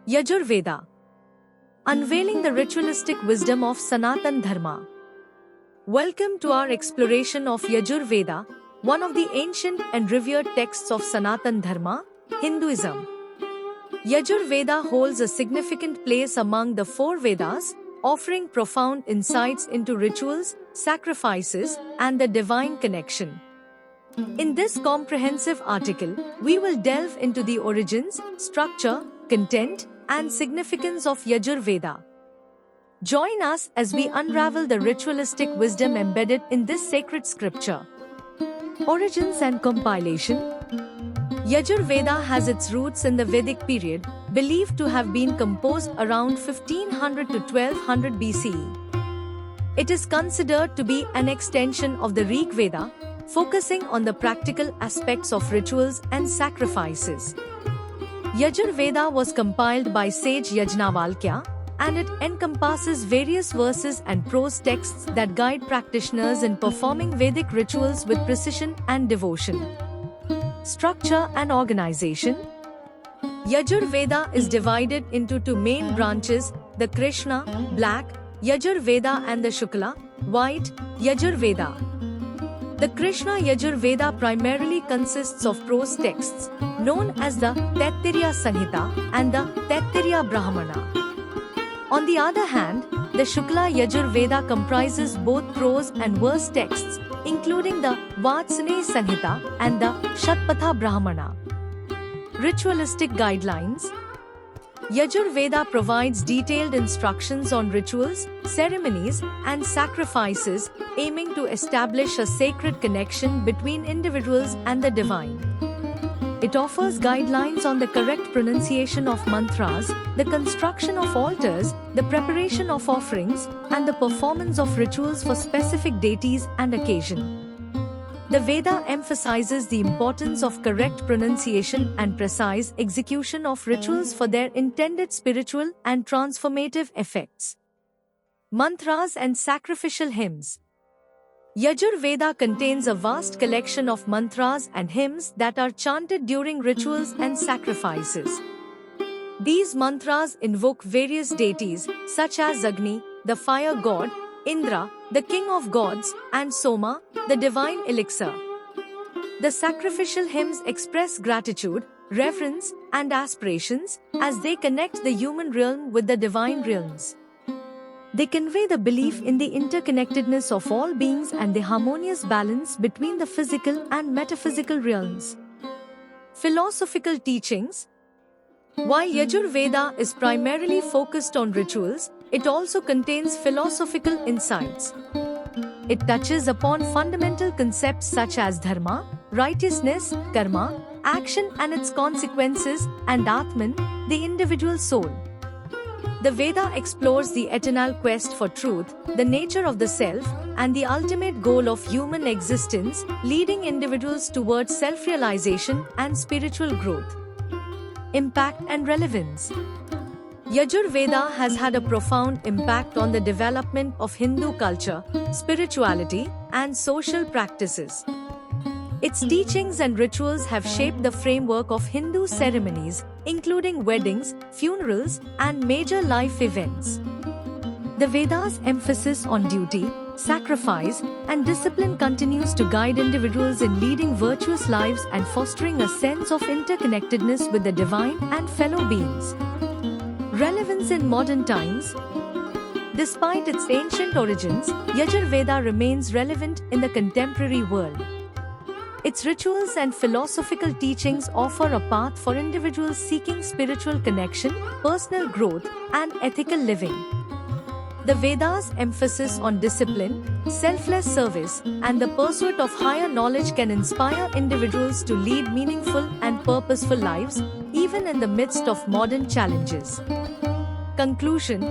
Yajurveda, unveiling the ritualistic wisdom of Sanatan Dharma. Welcome to our exploration of Yajurveda, one of the ancient and revered texts of Sanatan Dharma, Hinduism. Yajurveda holds a significant place among the four Vedas, offering profound insights into rituals, sacrifices, and the divine connection. In this comprehensive article, we will delve into the origins, structure, content, and significance of Yajurveda. Join us as we unravel the ritualistic wisdom embedded in this sacred scripture. Origins and compilation. Yajurveda has its roots in the Vedic period, believed to have been composed around 1500 to 1200 BCE. It is considered to be an extension of the Rig Veda, focusing on the practical aspects of rituals and sacrifices. Yajurveda was compiled by sage Yajnavalkya, and it encompasses various verses and prose texts that guide practitioners in performing Vedic rituals with precision and devotion. Structure and organization. Yajurveda is divided into two main branches, the Krishna, black, Yajurveda and the Shukla, white, Yajurveda. The Krishna Yajurveda primarily consists of prose texts, known as the Taittiriya Sanhita and the Taittiriya Brahmana. On the other hand, the Shukla Yajurveda comprises both prose and verse texts, including the Vatsani Sanhita and the Shatpatha Brahmana. Ritualistic guidelines. Yajurveda provides detailed instructions on rituals, ceremonies, and sacrifices, aiming to establish a sacred connection between individuals and the divine. It offers guidelines on the correct pronunciation of mantras, the construction of altars, the preparation of offerings, and the performance of rituals for specific deities and occasion. The Veda emphasizes the importance of correct pronunciation and precise execution of rituals for their intended spiritual and transformative effects. Mantras and sacrificial hymns. Yajurveda contains a vast collection of mantras and hymns that are chanted during rituals and sacrifices. These mantras invoke various deities such as Agni, the fire god, Indra, the king of gods, and Soma, the divine elixir. The sacrificial hymns express gratitude, reverence, and aspirations as they connect the human realm with the divine realms. They convey the belief in the interconnectedness of all beings and the harmonious balance between the physical and metaphysical realms. Philosophical teachings. While Yajurveda is primarily focused on rituals, it also contains philosophical insights. It touches upon fundamental concepts such as dharma, righteousness, karma, action and its consequences, and Atman, the individual soul. The Veda explores the eternal quest for truth, the nature of the self, and the ultimate goal of human existence, leading individuals towards self-realization and spiritual growth. Impact and relevance. Yajurveda has had a profound impact on the development of Hindu culture, spirituality, and social practices. Its teachings and rituals have shaped the framework of Hindu ceremonies, including weddings, funerals, and major life events. The Vedas' emphasis on duty, sacrifice, and discipline continues to guide individuals in leading virtuous lives and fostering a sense of interconnectedness with the divine and fellow beings. Relevance in modern times. Despite its ancient origins, Yajurveda remains relevant in the contemporary world. Its rituals and philosophical teachings offer a path for individuals seeking spiritual connection, personal growth, and ethical living. The Vedas' emphasis on discipline, selfless service, and the pursuit of higher knowledge can inspire individuals to lead meaningful and purposeful lives, even in the midst of modern challenges. Conclusion.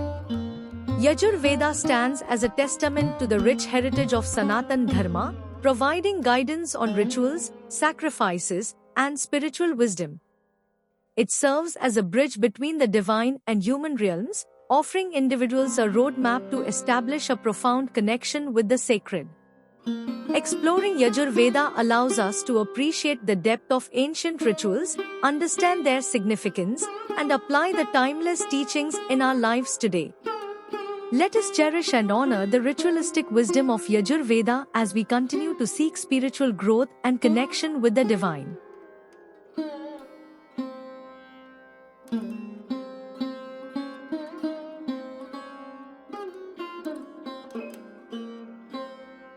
Yajurveda stands as a testament to the rich heritage of Sanatan Dharma, providing guidance on rituals, sacrifices, and spiritual wisdom. It serves as a bridge between the divine and human realms, offering individuals a roadmap to establish a profound connection with the sacred. Exploring Yajurveda allows us to appreciate the depth of ancient rituals, understand their significance, and apply the timeless teachings in our lives today. Let us cherish and honor the ritualistic wisdom of Yajurveda as we continue to seek spiritual growth and connection with the divine.